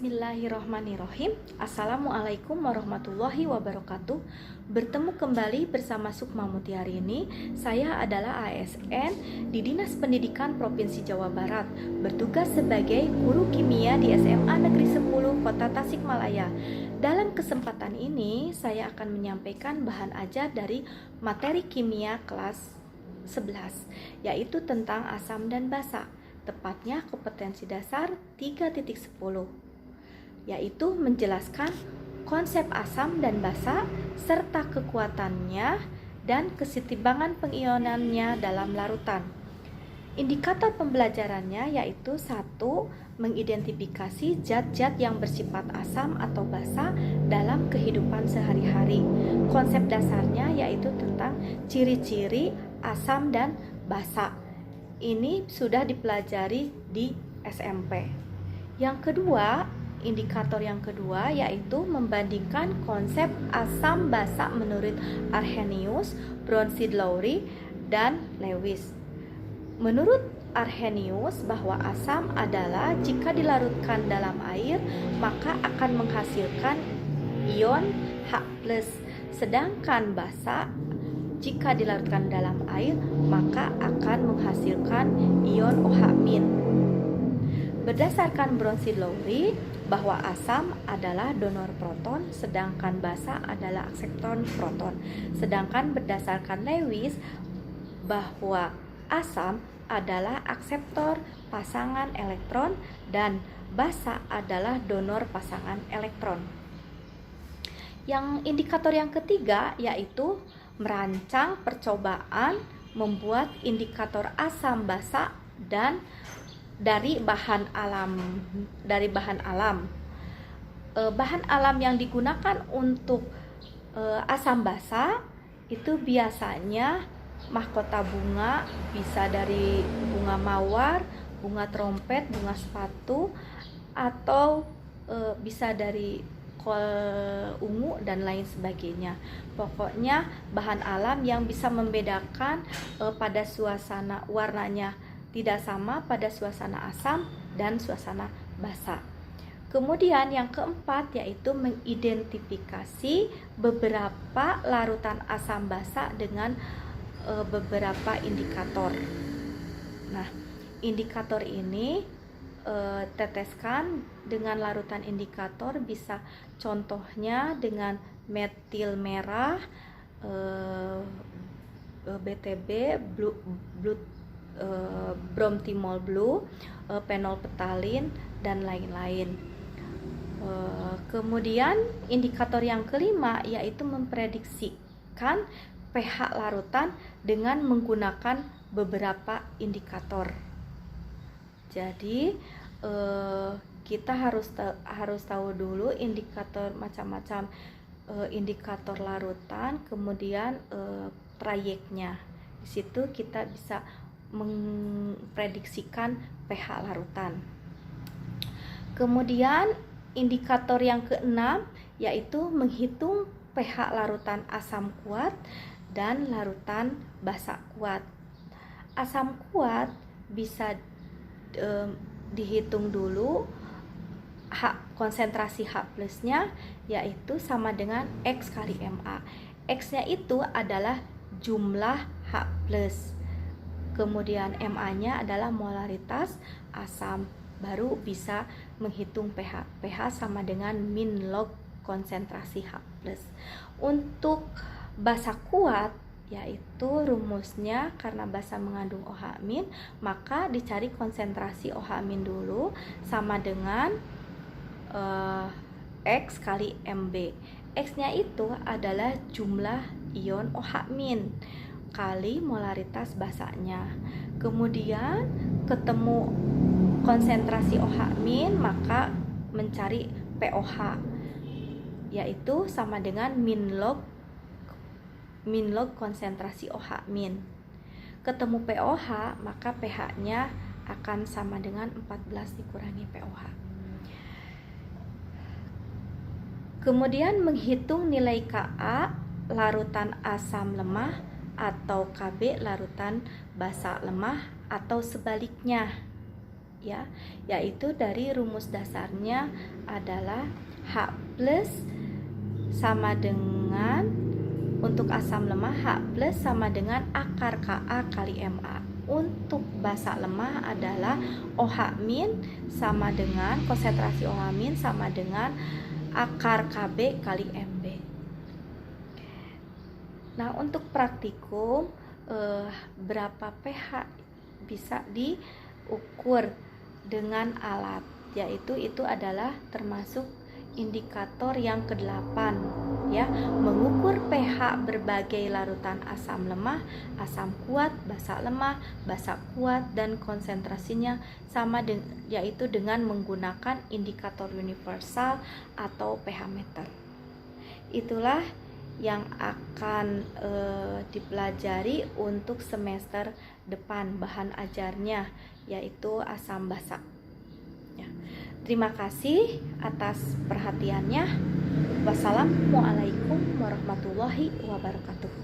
Bismillahirrahmanirrahim. Assalamualaikum warahmatullahi wabarakatuh. Bertemu kembali bersama Sukma Muti hari ini. Saya adalah ASN di Dinas Pendidikan Provinsi Jawa Barat, bertugas sebagai guru kimia di SMA Negeri 10 Kota Tasikmalaya. Dalam kesempatan ini saya akan menyampaikan bahan ajar dari materi kimia kelas 11, yaitu tentang asam dan basa. Tepatnya kompetensi dasar 3.10, yaitu menjelaskan konsep asam dan basa serta kekuatannya dan kesetimbangan pengionannya dalam larutan. Indikator pembelajarannya yaitu 1. Mengidentifikasi zat-zat yang bersifat asam atau basa dalam kehidupan sehari-hari. Konsep dasarnya yaitu tentang ciri-ciri asam dan basa. Ini sudah dipelajari di SMP. Yang kedua, indikator yang kedua yaitu membandingkan konsep asam basa menurut Arrhenius, Bronsted-Lowry, dan Lewis. Menurut Arrhenius, bahwa asam adalah jika dilarutkan dalam air maka akan minghasilkan ion H+, sedangkan basa jika dilarutkan dalam air maka akan menghasilkan ion OH-. Berdasarkan Bronsted-Lowry, bahwa asam adalah donor proton sedangkan basa adalah akseptor proton. Sedangkan berdasarkan Lewis, bahwa asam adalah akseptor pasangan elektron dan basa adalah donor pasangan elektron. Yang indikator yang ketiga yaitu merancang percobaan membuat indikator asam basa dan dari bahan alam. Bahan alam yang digunakan untuk asam basa itu biasanya mahkota bunga, bisa dari bunga mawar, bunga trompet, bunga sepatu, atau bisa dari kol ungu dan lain sebagainya. Pokoknya bahan alam yang bisa membedakan pada suasana warnanya tidak sama pada suasana asam dan suasana basa. Kemudian yang keempat yaitu mengidentifikasi beberapa larutan asam basa dengan beberapa indikator. Nah, indikator ini teteskan dengan larutan indikator, bisa contohnya dengan metil merah, BTB, bromthymol blue, phenolphthalein, dan lain-lain. Kemudian indikator yang kelima yaitu memprediksikan pH larutan dengan menggunakan beberapa indikator. Jadi kita harus tahu dulu indikator macam-macam indikator larutan, kemudian trayeknya. Di situ kita bisa memprediksikan pH larutan. Kemudian indikator yang keenam yaitu menghitung pH larutan asam kuat dan larutan basa kuat. Asam kuat bisa dihitung dulu konsentrasi H+-nya yaitu sama dengan X kali Ma. X-nya itu adalah jumlah H+. Kemudian Ma-nya adalah molaritas asam. Baru bisa menghitung pH. pH sama dengan min log konsentrasi H+. Untuk basa kuat yaitu rumusnya karena basa mengandung OH-, maka dicari konsentrasi OH- dulu sama dengan X kali Mb. X-nya itu adalah jumlah ion OH- kali molaritas basanya. Kemudian ketemu konsentrasi OH-, maka mencari pOH yaitu sama dengan min log konsentrasi OH-. Ketemu pOH, maka pH-nya akan sama dengan 14 dikurangi pOH. Kemudian menghitung nilai Ka larutan asam lemah atau Kb larutan basa lemah atau sebaliknya. ya, yaitu dari rumus dasarnya adalah H plus sama dengan, untuk asam lemah H plus sama dengan akar Ka kali Ma. Untuk basa lemah adalah OH min sama dengan, konsentrasi OH min sama dengan akar Kb kali Mb. Nah, untuk praktikum berapa pH bisa diukur dengan alat, yaitu itu adalah termasuk indikator yang ke-8 ya, mengukur pH berbagai larutan asam lemah, asam kuat, basa lemah, basa kuat, dan konsentrasinya sama yaitu dengan menggunakan indikator universal atau pH meter. Itulah yang akan dipelajari untuk semester depan, bahan ajarnya yaitu asam basa. Terima kasih atas perhatiannya. Wassalamualaikum warahmatullahi wabarakatuh.